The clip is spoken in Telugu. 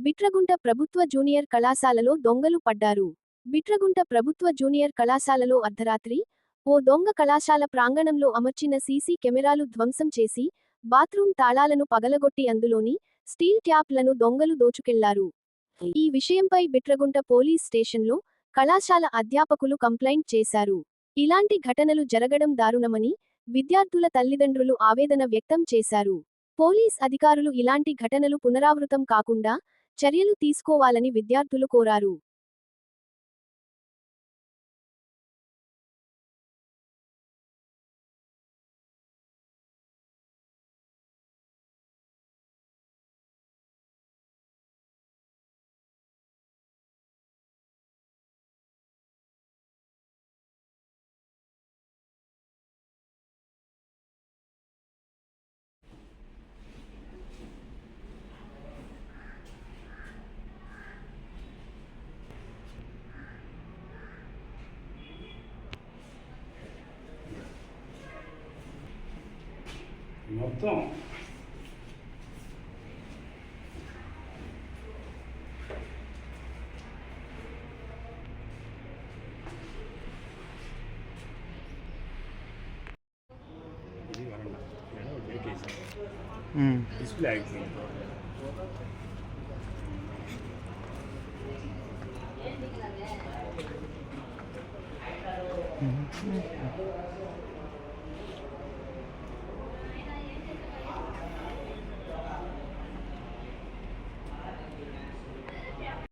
బిట్రగుంట ప్రభుత్వ జూనియర్ కళాశాలలో దొంగలు పడ్డారు. బిట్రగుంట ప్రభుత్వ జూనియర్ కళాశాలలో అర్ధరాత్రి ఓ దొంగ కళాశాల ప్రాంగణంలో అమర్చిన సీసీ కెమెరాలు ధ్వంసం చేసి బాత్రూం తాళాలను పగలగొట్టి అందులోని స్టీల్ ట్యాప్లను దొంగలు దోచుకెళ్లారు. ఈ విషయంపై బిట్రగుంట పోలీస్ స్టేషన్లో కళాశాల అధ్యాపకులు కంప్లైంట్ చేశారు. ఇలాంటి ఘటనలు జరగడం దారుణమని విద్యార్థుల తల్లిదండ్రులు ఆవేదన వ్యక్తం చేశారు. పోలీస్ అధికారులు ఇలాంటి ఘటనలు పునరావృతం కాకుండా చర్యలు తీసుకోవాలని విద్యార్థులు కోరారు. మొత్తం ఇది వరండా డిస్ప్లే అయిపోయింది.